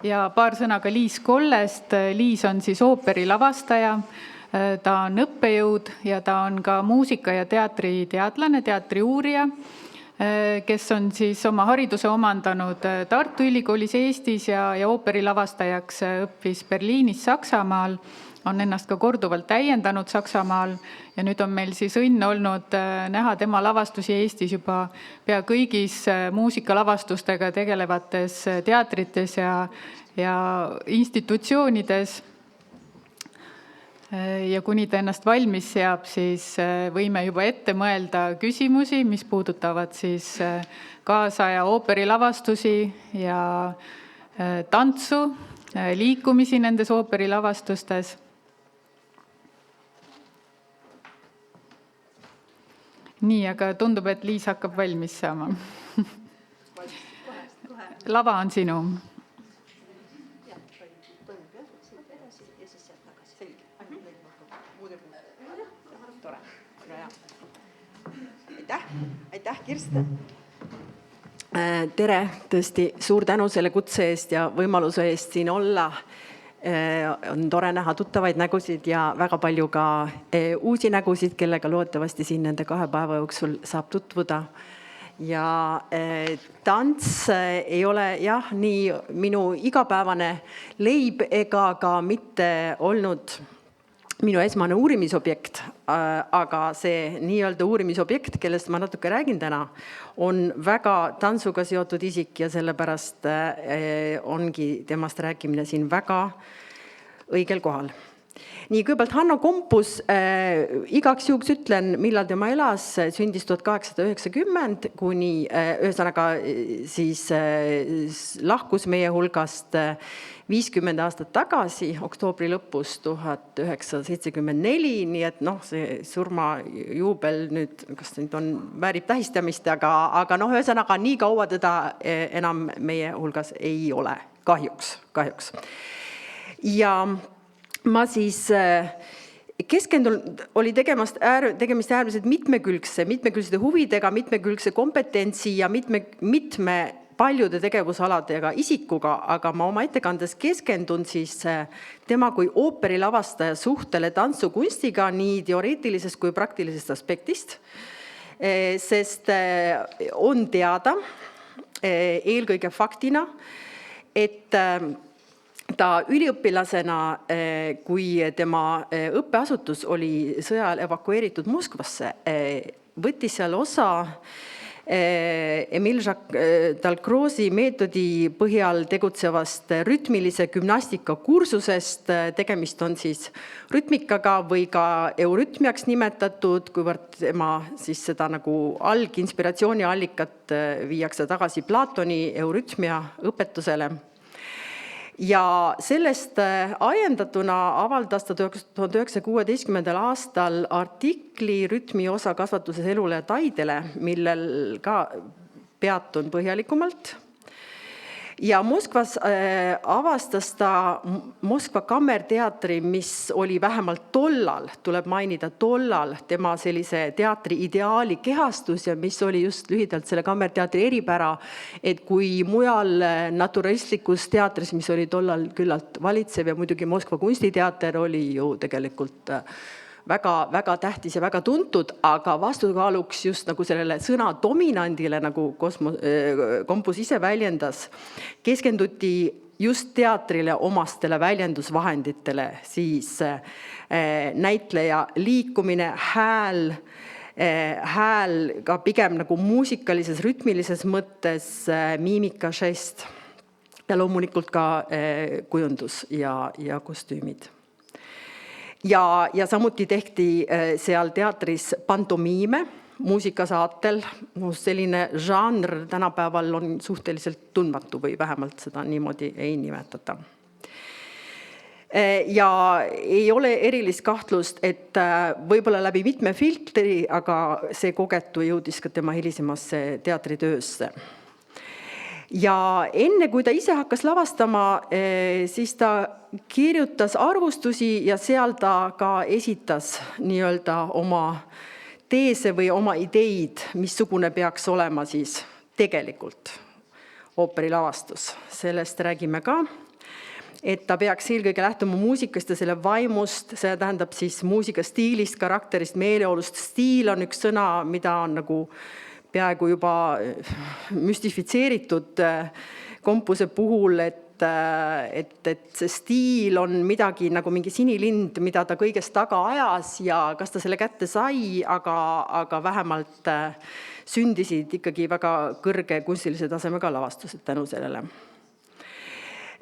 Ja paar sõna ka Liis Kollest. Liis on siis ooperilavastaja, ta on õppejõud ja ta on ka muusika- ja teatriteadlane, teatriuurija, kes on siis oma hariduse omandanud Tartu Ülikoolis Eestis ja ooperilavastajaksi õppis Berliinis Saksamaal, on ennast ka korduvalt täiendanud Saksamaal ja nüüd on meil siis õnn olnud näha tema lavastusi Eestis juba pea kõigis muusikalavastustega tegelevates teatrites ja institutsioonides. Ja kuni ta ennast valmis seab, siis võime juba ette mõelda küsimusi, mis puudutavad siis kaasaja ooperilavastusi ja tantsu, liikumisi nendes ooperilavastustes. Nii, aga tundub, et Liis hakkab valmis saama. Lava on sinu. Aitäh, Kirsten. Tere, tõesti suur tänu selle kutse eest ja võimaluse eest siin olla. On tore näha tuttavaid nägusid ja väga palju ka uusi nägusid, kellega loodetavasti siin nende 2 päeva jooksul saab tutvuda. Ja tants ei ole nii minu igapäevane leib ega ka mitte olnud minu esmane uurimisobjekt, aga see nii-öelda uurimisobjekt, kellest ma natuke räägin täna, on väga tantsuga seotud isik ja sellepärast ongi temast rääkimine siin väga õigel kohal. Nii, kõigepealt Hanno Kompus, igaks juhuks ütlen, millal tema elas, sündis 1890, kuni ühesõnaga siis lahkus meie hulgast 50 aastat tagasi, oktoobri lõpus 1974, nii et see surmajuubel nüüd, kas nüüd väärib tähistamist, aga ühesõnaga nii kaua teda enam meie hulgas ei ole, kahjuks. Ja ma siis keskendun, oli tegemist äärmiselt mitmekülgsete huvidega, mitmekülgse kompetentsi ja mitme paljude tegevusaladega isikuga, aga ma oma ettekandes keskendun siis tema kui ooperilavastaja suhtele tantsukunstiga nii teoreetilisest kui praktilisest aspektist, sest on teada eelkõige faktina, et ta üliõpilasena, kui tema õppeasutus oli sõjal evakueeritud Moskvasse, võttis seal osa Emil Dalcroze'i meetodi põhjal tegutsevast rütmilise gümnastika kursusest. Tegemist on siis rütmikaga või ka eurütmiaks nimetatud, kuivõrd tema siis seda nagu inspiratsiooniallikat viiakse tagasi Platoni eurütmia õpetusele. Ja sellest ajendatuna avaldas ta 1916. aastal artikli rütmi osa kasvatuses elule ja taidele, millel ka peatun põhjalikumalt. Ja Moskvas avastas ta Moskva kammerteatri, mis oli vähemalt tollal, tuleb mainida tollal, tema sellise teatri ideaali kehastus ja mis oli just lühidalt selle kammerteatri eripära, et kui mujal naturalistlikus teatris, mis oli tollal küllalt valitsev ja muidugi Moskva kunstiteater oli ju tegelikult väga tähtis ja väga tuntud, aga vastukaaluks just nagu sellele sõna dominandile, nagu Kompus ise väljendas, keskenduti just teatrile omastele väljendusvahenditele, siis näitleja liikumine, hääl ka pigem nagu muusikalises, rütmilises mõttes, miimika, žest ja loomulikult ka kujundus ja kostüümid. Ja samuti tehti seal teatris pantomiime muusikasaatel. Selline žanr tänapäeval on suhteliselt tundmatu või vähemalt seda niimoodi ei nimetata. Ja ei ole erilist kahtlust, et võib-olla läbi mitme filtri, aga see kogetu jõudis ka tema hilisemasse teatritöösse. Ja enne kui ta ise hakkas lavastama, siis ta kirjutas arvustusi ja seal ta ka esitas nii-öelda oma teese või oma ideid, missugune peaks olema siis tegelikult ooperilavastus. Sellest räägime ka. et ta peaks eelkõige lähtuma muusikast ja selle vaimust, see tähendab siis muusika stiilist, karakterist, meeleolust. Stiil on üks sõna, mida on nagu peaaegu juba müstifitseeritud kompuse puhul, et see stiil on midagi nagu mingi sinilind, mida ta kõigest taga ajas ja kas ta selle kätte sai, aga vähemalt sündisid ikkagi väga kõrge kunstilise tasemega lavastused tänu sellele.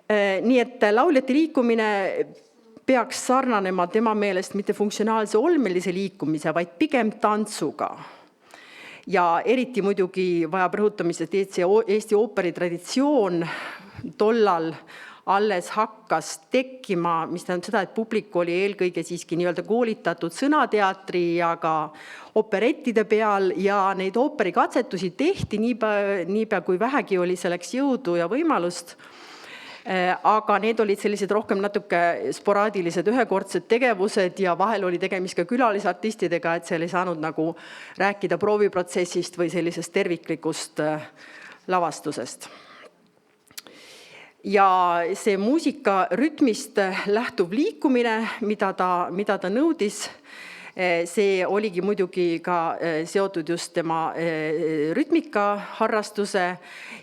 Nii et lauljate liikumine peaks sarnanema tema meelest mitte funktsionaalse olmelise liikumise, vaid pigem tantsuga. Ja eriti muidugi vajab rõhutamist, et Eesti ooperi traditsioon tollal alles hakkas tekkima, mis tähendab seda, et publik oli eelkõige siiski nii-öelda koolitatud sõnateatri ja ka operettide peal ja neid ooperikatsetusi tehti niipea kui vähegi oli selleks jõudu ja võimalust. Aga need olid sellised rohkem natuke sporaadilised ühekordsed tegevused ja vahel oli tegemist ka külalisartistidega, et seal ei saanud nagu rääkida prooviprotsessist või sellisest terviklikust lavastusest. Ja see muusika rütmist lähtuv liikumine, mida ta nõudis, see oligi muidugi ka seotud just tema rütmika harrastuse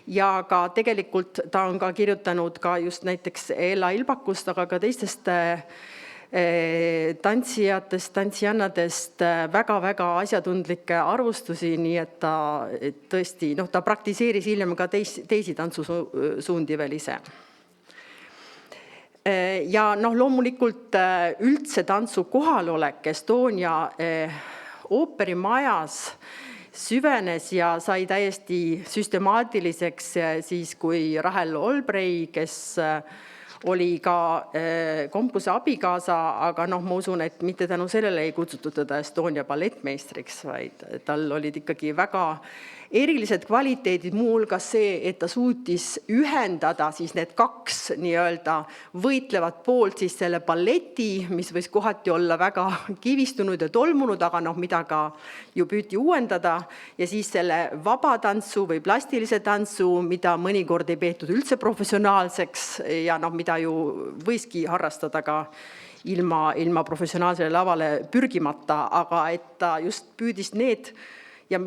ja ka tegelikult ta on ka kirjutanud ka just näiteks Ella Ilbakust, aga ka teistest tantsijatest, tantsijannadest väga-väga asjatundlikke arvustusi, nii et ta tõesti, ta praktiseeris hiljem ka teisi tantsusuundi veel ise. Ja loomulikult üldse tantsu kohalolek Estonia ooperimajas süvenes ja sai täiesti süstemaatiliseks siis, kui Rahel Olbrei, kes oli ka kompuse abikaasa, aga ma usun, et mitte tänu sellele ei kutsutud teda Estonia ballettmeistriks, vaid tal olid ikkagi väga erilised kvaliteedid, muu hulgas see, et ta suutis ühendada siis need kaks nii-öelda võitlevat poolt, siis selle balleti, mis võis kohati olla väga kivistunud ja tolmunud, aga mida ka ju püüti uuendada, ja siis selle vabatantsu või plastilise tantsu, mida mõnikord ei peetud üldse professionaalseks ja mida ju võiski harrastada ka ilma professionaalsele lavale pürgimata, aga et ta just püüdis need ja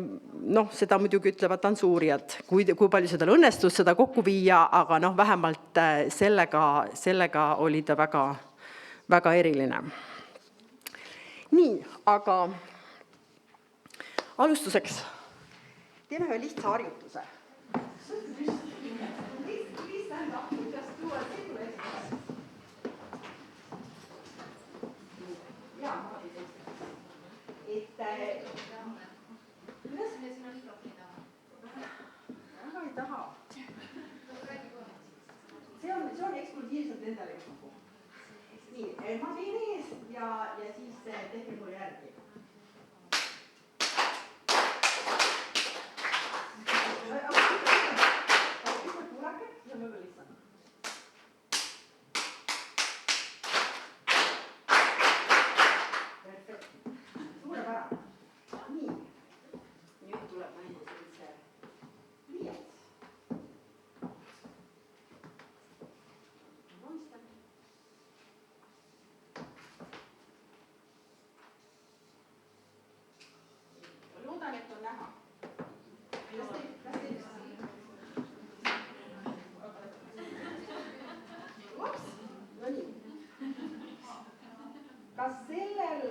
seda muidugi ütlevad tantsuurijad, kui palju seda õnnestus seda kokku viia, aga vähemalt sellega oli ta väga, väga eriline. Nii, aga alustuseks teeme ühe lihtsa harjutuse. Ei taha. See on eksklusiivselt endale juhu. Nii, ma teen ees ja siis tehke mulle järgi. Kas sellel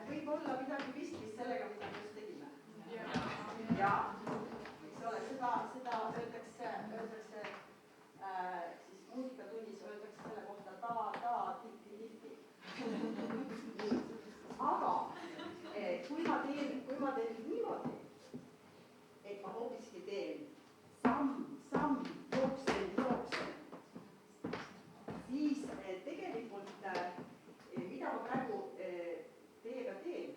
võib olla midagi pistmist sellega, mida me just tegime? Ja, eks ole, seda öeldakse siis muusikatunnis öeldakse selle kohta ta-ta-tihti-tihti. Aga kui ma teen niimoodi, et ma hoopiski teen samm, jooksen, siis tegelikult mida ma praegu teiega teen,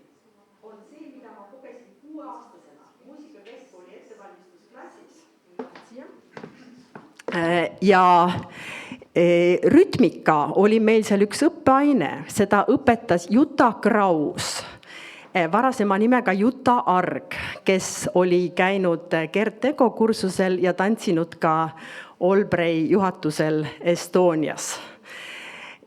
on see, mida ma kogesin 6-aastasena muusikakeskkooli ettevalmistusklassis. Ja rütmika oli meil seal üks õppeaine, seda õpetas Jutta Kraus, varasema nimega Jutta Arg, kes oli käinud Gert Ego kursusel ja tantsinud ka Olbrei juhatusel Estonias.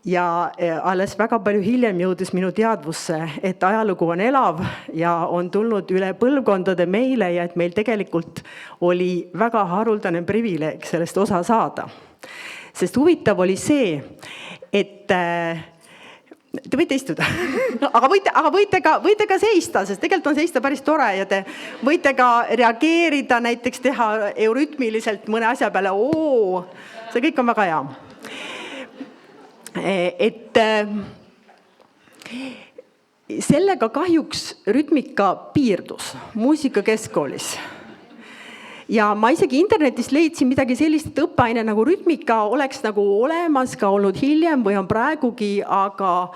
Ja alles väga palju hiljem jõudis minu teadvusse, et ajalugu on elav ja on tulnud üle põlvkondade meile ja et meil tegelikult oli väga haruldane privileeg sellest osa saada. Sest huvitav oli see, et te võite istuda, aga võite ka seista, sest tegelikult on seista päris tore ja te võite ka reageerida, näiteks teha eurütmiliselt mõne asja peale. See kõik on väga hea. Et sellega kahjuks rütmika piirdus muusikakeskkoolis. Ja ma isegi internetist leidsin midagi sellist, et õppeaine nagu rütmika oleks nagu olemas ka olnud hiljem või on praegugi, aga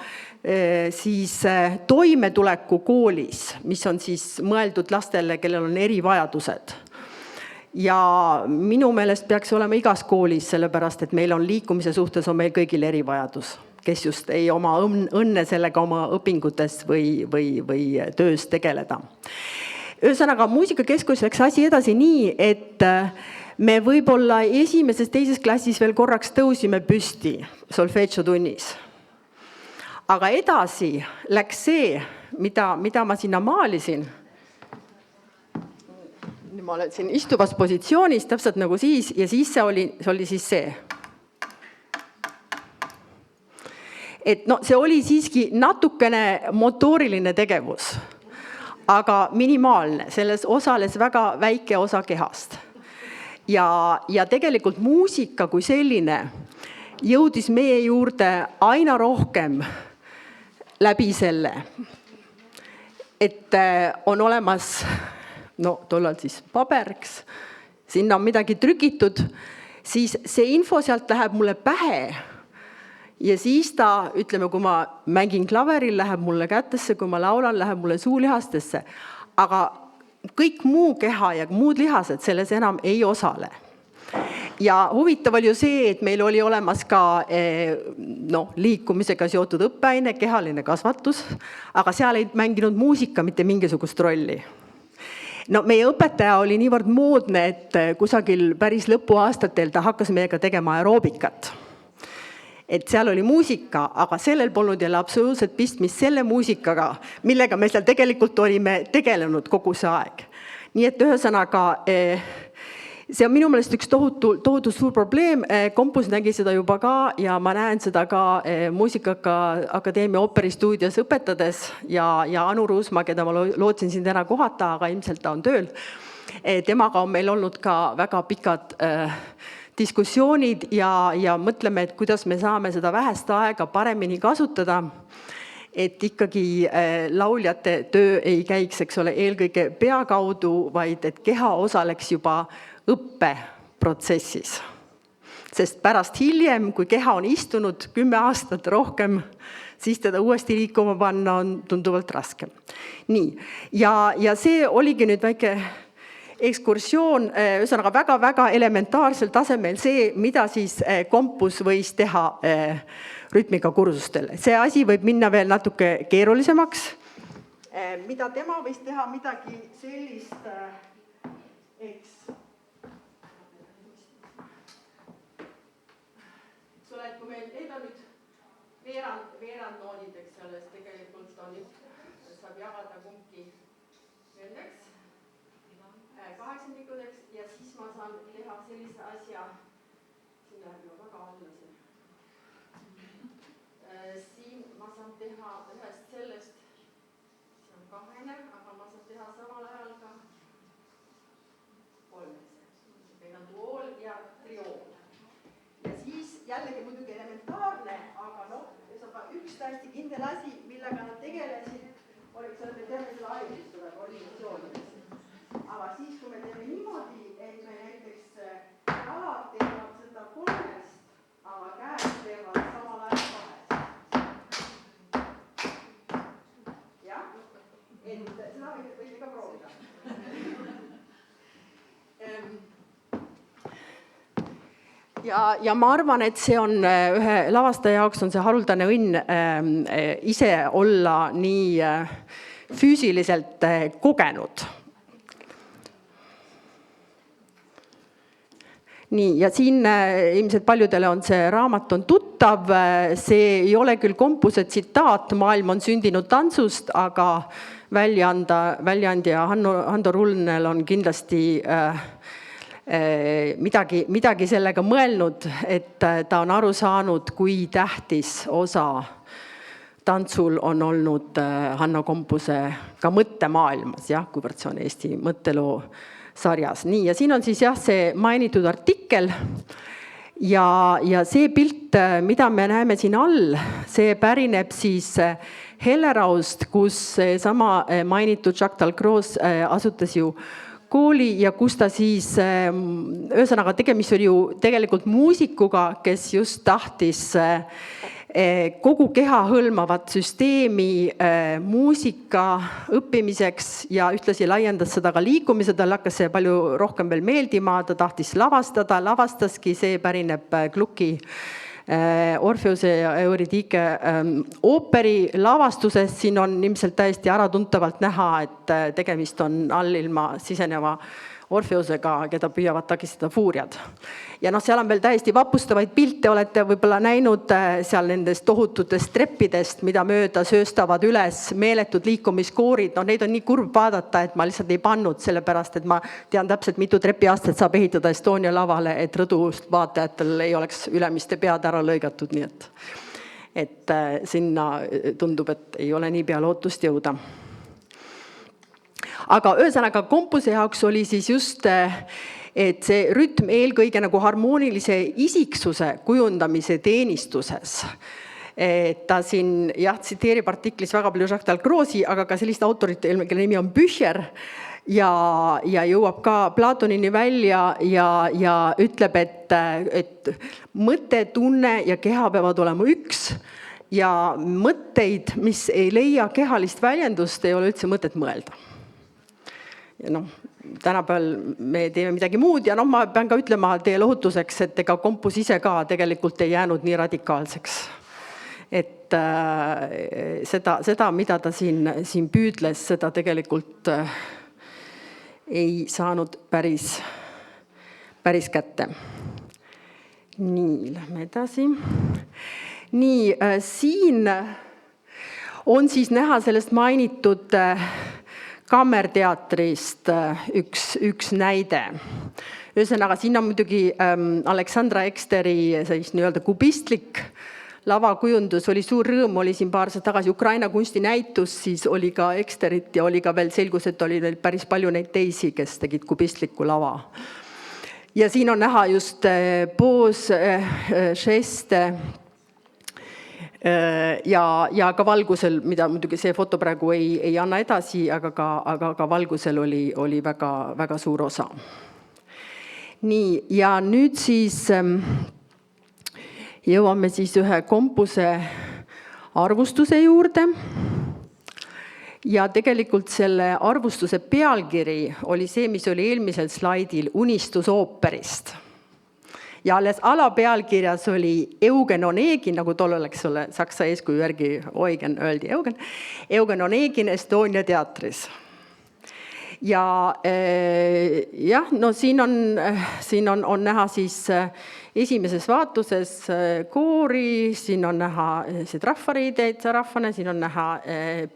siis toimetuleku koolis, mis on siis mõeldud lastele, kellel on erivajadused. Ja minu meelest peaks olema igas koolis, sellepärast, et meil on liikumise suhtes on meil kõigil erivajadus, kes just ei oma õnne sellega oma õpingutes või töös tegeleda. Ühesõnaga, muusikakeskuses läks asi edasi nii, et me võib-olla esimeses, teises klassis veel korraks tõusime püsti solfeggio tunnis. Aga edasi läks see, mida ma sinna maalisin. Ma olen siin istuvas positsioonis, täpselt nagu siis, ja siis see oli siis see. Et no, see oli siiski natukene motooriline tegevus, aga minimaalne, selles osales väga väike osa kehast. Ja tegelikult muusika kui selline jõudis meie juurde aina rohkem läbi selle, et on olemas tollal siis paberiks, sinna on midagi trükitud, siis see info sealt läheb mulle pähe ja siis ta, ütleme, kui ma mängin klaveril, läheb mulle kätesse, kui ma laulan, läheb mulle suulihastesse, aga kõik muu keha ja muud lihased selles enam ei osale. Ja huvitav oli ju see, et meil oli olemas ka liikumisega seotud õppeaine, kehaline kasvatus, aga seal ei mänginud muusika mitte mingisugust rolli. Meie õpetaja oli niivõrd moodne, et kusagil päris lõpuaastatel ta hakkas meiega tegema aeroobikat. Et seal oli muusika, aga sellel polnud jälle absoluutselt pistmist selle muusikaga, millega me seal tegelikult olime tegelenud kogu see aeg. Nii et ühesõnaga, see on minu meelest üks tohutu suur probleem. Kompus nägi seda juba ka ja ma näen seda ka Muusikaakadeemia ooperistuudios õpetades ja Anu Ruusma, keda ma lootsin siin täna kohata, aga ilmselt ta on tööl. Temaga on meil olnud ka väga pikad diskussioonid ja mõtleme, et kuidas me saame seda vähest aega paremini kasutada, et ikkagi lauljate töö ei käiks, eks ole, eelkõige pea kaudu, vaid et keha osaleks juba õppeprotsessis. Sest pärast hiljem, kui keha on istunud 10 aastat rohkem, siis teda uuesti liikuma panna on tunduvalt raskem. Nii, ja see oligi nüüd väike ekskursioon, ühesõnaga väga-väga elementaarsel tasemel see, mida siis kompus võis teha rütmikakursustel. See asi võib minna veel natuke keerulisemaks. Mida tema võis teha midagi sellist, eks. Kui meil need on nüüd veerand noodid, eks selles tegelikult on saab jagada kumbki nendeks 8-ndikudeks ja siis ma saan teha sellise asja, siin läheb ju väga alla siin. Siin ma saan teha ühest sellest, see on 2, aga ma saan teha samal ajal ka 3. Meil on duool ja triool. Ja siis jällegi muidugi elementaarne, aga üks täiesti kindel asi, millega nad tegelesid, oli, et me teeme seda ajutistada organisatsioonides. Aga siis, kui me teeme niimoodi, et me näiteks jalad teevad seda 3, aga käed teevad samal ajal 2. Jah? Et seda võite ka proovida. Ja ma arvan, et see on ühe lavastaja jaoks on see haruldane õnn ise olla nii füüsiliselt kogenud. nii, ja siin ilmselt paljudele on see raamat on tuttav, see ei ole küll Kompuse tsitaat Maailm on sündinud tantsust, aga väljaandja Hando Rullnel on kindlasti midagi sellega mõelnud, et ta on aru saanud, kui tähtis osa tantsul on olnud Hanno Kompuse ka mõttemaailmas, kuivõrd see on Eesti mõtteloo sarjas. Nii, ja siin on siis see mainitud artikkel ja see pilt, mida me näeme siin all, see pärineb siis Helleraust, kus sama mainitud Jacques Dalcroze asutas ju kooli ja kus ta siis, ühesõnaga tegemist oli ju tegelikult muusikuga, kes just tahtis kogu keha hõlmavat süsteemi muusika õppimiseks ja ühtlasi laiendas seda ka liikumise, tal hakkas see palju rohkem veel meeldima, ta tahtis lavastada, lavastaski, see pärineb Glucki Orpheuse ja Euridike ooperi lavastusest. Siin on ilmselt täiesti äratuntavalt näha, et tegemist on allilma siseneva Orpheusega, keda püüavad takistada fuuriad. Ja seal on veel täiesti vapustavaid pilte, olete võib-olla näinud seal nendest tohututest treppidest, mida mööda sööstavad üles meeletud liikumiskoorid. Neid on nii kurb vaadata, et ma lihtsalt ei pannud, sellepärast, et ma tean täpselt, mitu trepiastet saab ehitada Estonia lavale, et rõdust vaatajatel ei oleks ülemiste pead ära lõigatud, nii et sinna tundub, et ei ole nii pea lootust jõuda. Aga ühesõnaga Kompuse jaoks oli siis just, et see rütm eelkõige nagu harmoonilise isiksuse kujundamise teenistuses. Ta siin tsiteerib artiklis väga palju Jacques Dalcroze'i, aga ka sellist autorit, kelle nimi on Bücher ja jõuab ka Platonini välja ja ütleb, et mõte, tunne ja keha peavad olema üks ja mõtteid, mis ei leia kehalist väljendust, ei ole üldse mõtet mõelda. Ja tänapäeval me teeme midagi muud ja ma pean ka ütlema teie lohutuseks, et ega Kompus ise ka tegelikult ei jäänud nii radikaalseks. Et seda, mida ta siin püüdles, seda tegelikult ei saanud päris kätte. Nii, lähme edasi. Nii, siin on siis näha sellest mainitud kammerteatrist üks näide. Ühesõnaga, siin on muidugi Aleksandra Eksteri nii-öelda kubistlik lavakujundus, oli suur rõõm, oli siin paar aastat tagasi Ukraina kunstinäitus, siis oli ka Eksterit ja oli ka veel selgus, et oli veel päris palju neid teisi, kes tegid kubistlikku lava. Ja siin on näha just poos, žeste, ja ka valgusel, mida muidugi see foto praegu ei anna edasi, aga ka valgusel oli väga suur osa. Nii, ja nüüd siis jõuame siis ühe Kompuse arvustuse juurde. Ja tegelikult selle arvustuse pealkiri oli see, mis oli eelmisel slaidil Unistus ooperist. Ja alles alapealkirjas oli Eugen Onegin, nagu tol oleks ole saksa eeskuju järgi Eugen öeldi Eugen Onegin Estonia teatris. Ja siin on näha siis esimeses vaatuses koori, siin on näha rahvariideid, rahvane, siin on näha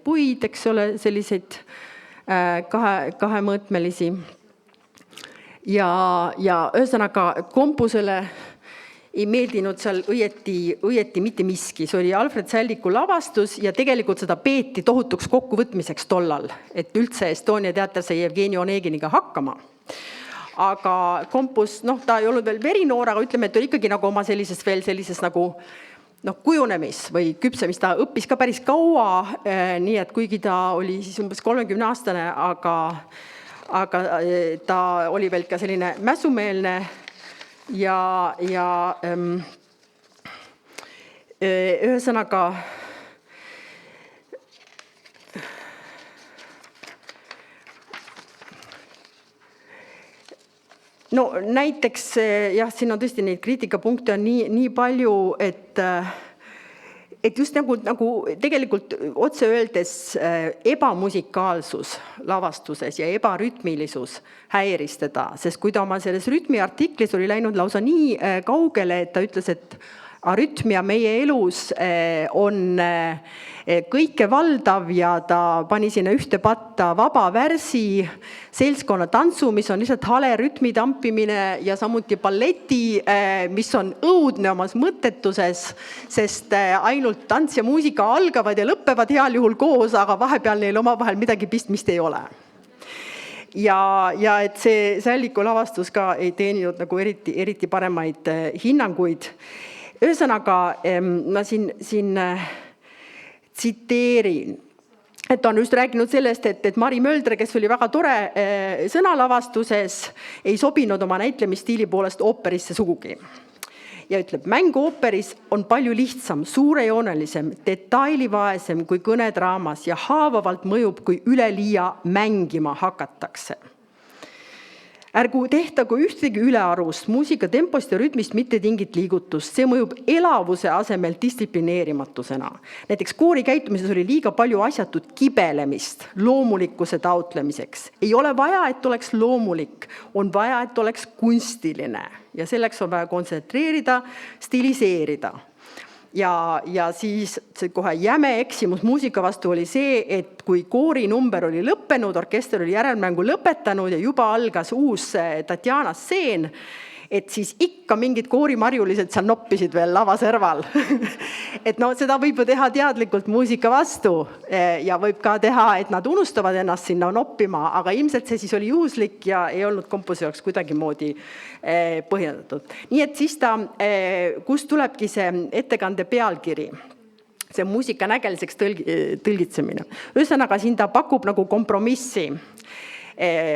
puid, eks ole, selliseid kahemõõtmelisi. Ja ühesõnaga Kompusele ei meeldinud seal õieti mitte miski. See oli Alfred Sälliku lavastus ja tegelikult seda peeti tohutuks kokkuvõtmiseks tollal, et üldse Estonia teater sai Jevgeni Oneginiga hakkama. Aga Kompus, ta ei olnud veel verinoor, aga ütleme, et oli ikkagi nagu oma sellises nagu kujunemis või küpsemis, ta õppis ka päris kaua, nii et kuigi ta oli siis umbes 30-aastane, aga ta oli veel ka selline mässumeelne ja ühesõnaga näiteks siin on tõesti neid kriitikapunkte on nii palju, et et just nagu tegelikult otse öeldes ebamusikaalsus lavastuses ja ebarütmilisus häiris teda, sest kui ta oma selles rütmiartiklis oli läinud lausa nii kaugele, et ta ütles, et arütmia meie elus on kõike valdav ja ta pani sinna ühte patta vaba värsi, seltskonna tantsu, mis on lihtsalt hale rütmi tampimine ja samuti balleti, mis on õudne omas mõttetuses, sest ainult tants ja muusika algavad ja lõppevad heal juhul koos, aga vahepeal neil omavahel midagi pistmist ei ole. Ja et see Sälliku lavastus ka ei teeninud nagu eriti paremaid hinnanguid. Ühesõnaga, ma siin tsiteerin, et on just rääkinud sellest, et Mari Möldre, kes oli väga tore sõnalavastuses, ei sobinud oma näitlemisstiili poolest ooperisse sugugi. Ja ütleb, mäng ooperis on palju lihtsam, suurejoonelisem, detailivaesem kui kõnedraamas ja haavavalt mõjub, kui üleliia mängima hakatakse. Ärgu tehtagu ühtegi ülearust, muusika tempost ja rütmist mitte tingit liigutust. See mõjub elavuse asemel distsiplineerimatusena. Näiteks koori käitumises oli liiga palju asjatut kibelemist loomulikkuse taotlemiseks. Ei ole vaja, et oleks loomulik, on vaja, et oleks kunstiline. Ja selleks on vaja kontsentreerida, stiliseerida. Ja siis see kohe jäme eksimus muusika vastu oli see, et kui koorinumber oli lõppenud, orkester oli järelmängu lõpetanud ja juba algas uus Tatjana stseen, et siis ikka mingid koorimarjulised seal noppisid veel lavaserval. Et no seda võib ju teha teadlikult muusika vastu ja võib ka teha, et nad unustavad ennast sinna noppima, aga ilmselt see siis oli juhuslik ja ei olnud kompose jaoks kuidagi moodi põhjendatud. Nii et siis kust tulebki see ettekande pealkiri? See muusika nägeliseks tõlgitsemine. Ühesõnaga, siin ta pakub nagu kompromissi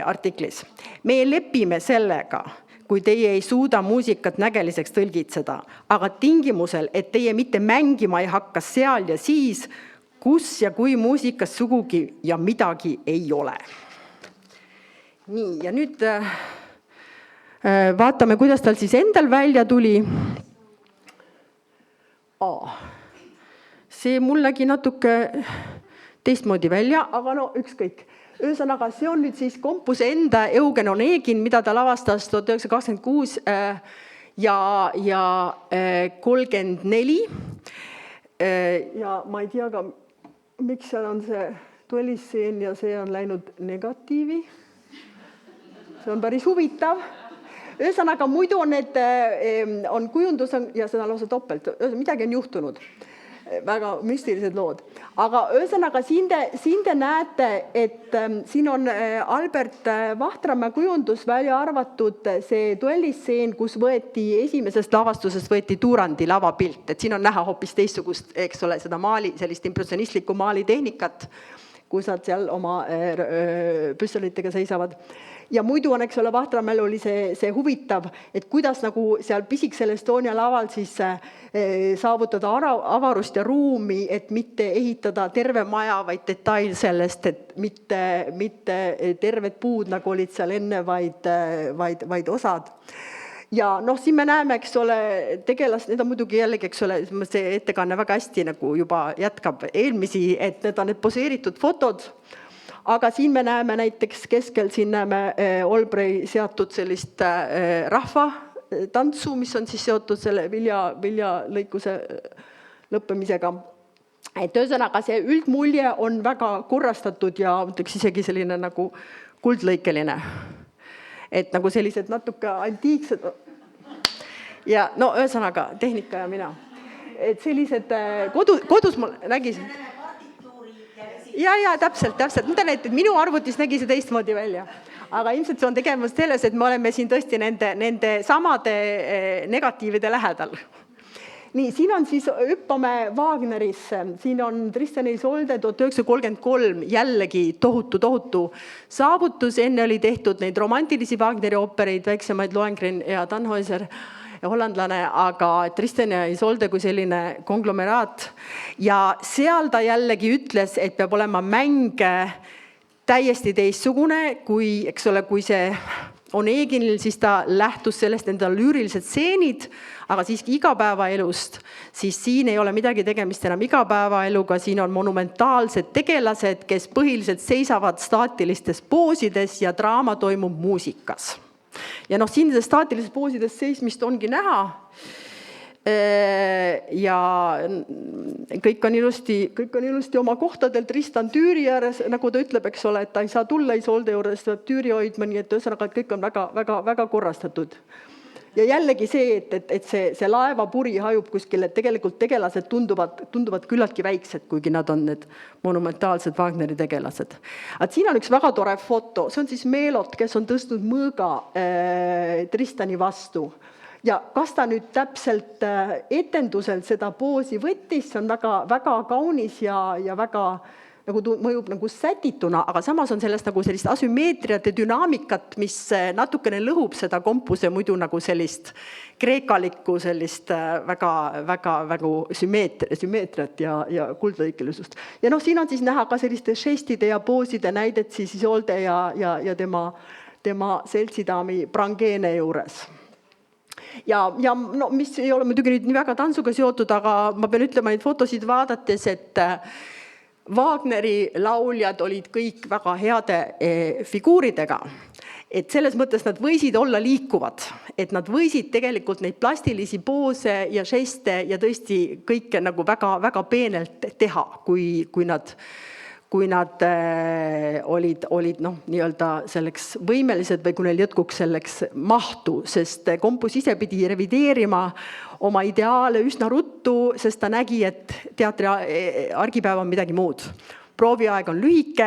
artiklis. Me lepime sellega, kui teie ei suuda muusikat nägeliseks tõlgitseda, aga tingimusel, et teie mitte mängima ei hakka seal ja siis, kus ja kui muusikas sugugi ja midagi ei ole. Nii, ja nüüd vaatame, kuidas tal siis endal välja tuli. See mul nägi natuke teistmoodi välja, aga no ükskõik. Ühesõnaga, see on nüüd siis kompuse enda Eugen Onegin, mida ta lavastas 1926 ja 34. Ja ma ei tea ka, miks seal on see duellisseen ja see on läinud negatiivi. See on päris huvitav. Ühesõnaga, muidu on kujundus ja seda lausa topelt. Midagi on juhtunud. Väga müstilised lood. Aga ühesõnaga, siin te näete, et siin on Albert Vahtramäe kujundus välja arvatud see duellisseen, kus esimesest lavastusest võeti Tuurandi lavapilt. Et siin on näha hoopis teistsugust, eks ole, seda maali, sellist impressionistlikku maalitehnikat, kus nad seal oma püstolitega seisavad. Ja muidu on, eks ole, Vahtramäel oli see huvitav, et kuidas nagu seal Pisiksel Estonia laval siis saavutada avarust ja ruumi, et mitte ehitada terve maja, vaid detail sellest, et mitte terved puud, nagu olid seal enne, vaid osad. Ja noh, siin me näeme, eks ole, tegelast, need on muidugi jällegi, eks ole, see ettekanne väga hästi nagu juba jätkab eelmisi, et need on need poseeritud fotod. Aga siin me näeme näiteks keskel, siin näeme Olbrei seatud sellist rahva tantsu, mis on siis seotud selle viljalõikuse lõppemisega. Et ühesõnaga, see üldmulje on väga korrastatud ja isegi selline nagu kuldlõikeline. Et nagu sellised natuke antiiksed. Ja no ühesõnaga, tehnika ja mina. Et sellised kodus mul nägis. Ja, täpselt. Et minu arvutis nägi see teistmoodi välja. Aga ilmselt see on tegemus selles, et me oleme siin tõesti nende samade negatiivide lähedal. Nii, siin on siis hüppame Wagnerisse. Siin on Tristan ja Isolde 1933, jällegi tohutu saavutus. Enne oli tehtud neid romantilisi Wagneri oopereid, väiksemaid Lohengrin ja Tannhäuser, hollandlane, aga Tristan ja Isolde kui selline konglomeraat. Ja seal ta jällegi ütles, et peab olema mäng täiesti teistsugune, kui, eks ole, kui see Oneginil, siis ta lähtus sellest enda lüürilised stseenid, aga siiski igapäevaelust, siis siin ei ole midagi tegemist enam igapäevaeluga, siin on monumentaalsed tegelased, kes põhiliselt seisavad staatilistes poosides ja draama toimub muusikas. Ja siin staatilistes poosides seismist ongi näha. Ja kõik on ilusti oma kohtadel. Tristan Tüüri ääres, nagu ta ütleb, eks ole, et ta ei saa tulla Isolde juures, peab Tüüri hoidma, nii et ühesõnaga, et kõik on väga korrastatud. Ja jällegi see, et see laevapuri hajub kuskil, et tegelikult tegelased tunduvad küllaltki väiksed, kuigi nad on need monumentaalsed Wagneri tegelased. Aga siin on üks väga tore foto, see on siis Meelot, kes on tõstnud mõõga Tristani vastu. Ja kas ta nüüd täpselt etendusel seda poosi võttis, see on väga kaunis ja väga mõjub sätituna, aga samas on sellest sellist asümmeetriat ja dünaamikat, mis natukene lõhub seda kompuse muidu sellist kreekalikku sellist väga sümmeetriat ja kuldlõikelisust. Ja siin on siis näha ka selliste žestide ja pooside näidet siis Isolde ja tema seltsidaami Brangeene juures. Ja mis ei ole muidugi nüüd nii väga tantsuga seotud, aga ma pean ütlema neid fotosid vaadates, et Wagneri lauljad olid kõik väga heade figuuridega. Et selles mõttes nad võisid olla liikuvad, et nad võisid tegelikult neid plastilisi poose ja žeste ja tõesti kõike väga peenelt teha, kui nad olid nii-öelda selleks võimelised või kui neil jätkuks selleks mahtu, sest kompus ise pidi revideerima oma ideaale üsna ruttu, sest ta nägi, et teatri argipäev on midagi muud. Prooviaeg on lühike,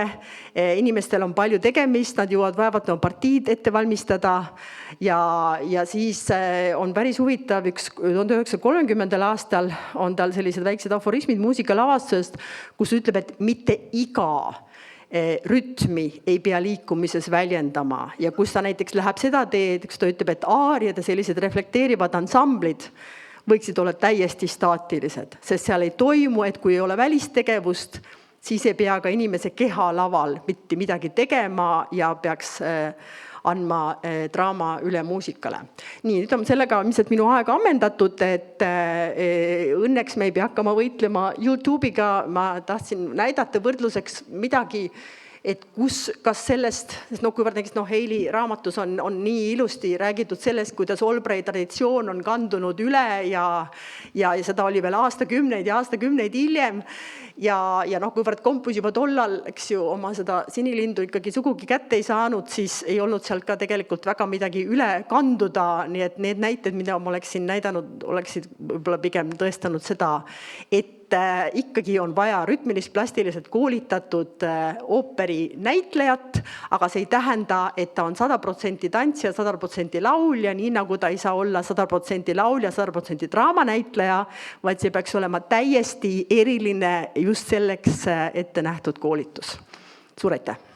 inimestel on palju tegemist, nad jõuavad vaevalt oma partiid ette valmistada ja siis on päris huvitav, 1930. aastal on tal sellised väiksed aforismid muusikalavastusest, kus ütleb, et mitte iga rütmi ei pea liikumises väljendama ja kus ta näiteks läheb seda teed, kus ta ütleb, et aariad ja sellised reflekteerivad ansamblid võiksid olla täiesti staatilised, sest seal ei toimu, et kui ei ole välistegevust, siis ei pea ka inimese keha laval mitte midagi tegema ja peaks andma draama üle muusikale. Nii, nüüd on sellega ilmselt minu aega ammendatud, et õnneks me ei pea hakkama võitlema YouTube'iga. Ma tahtsin näidata võrdluseks midagi, et kas sellest, kuivõrd näiteks Heili raamatus on nii ilusti räägitud sellest, kuidas Albright traditsioon on kandunud üle ja seda oli veel aastakümneid hiljem ja kuivõrd kompus juba tollal, eks ju, oma seda sinilindu ikkagi sugugi kätte ei saanud, siis ei olnud sealt ka tegelikult väga midagi üle kanduda, nii et need näited, mida ma oleksin näidanud, oleksid võib-olla pigem tõestanud seda, et ikkagi on vaja rütmilist plastiliselt koolitatud ooperi näitlejat, aga see ei tähenda, et ta on 100% tantsija, 100% laulja, nii nagu ta ei saa olla 100% laulja, 100% draamanäitleja, vaid see peaks olema täiesti eriline just selleks ette nähtud koolitus. Suur aitäh!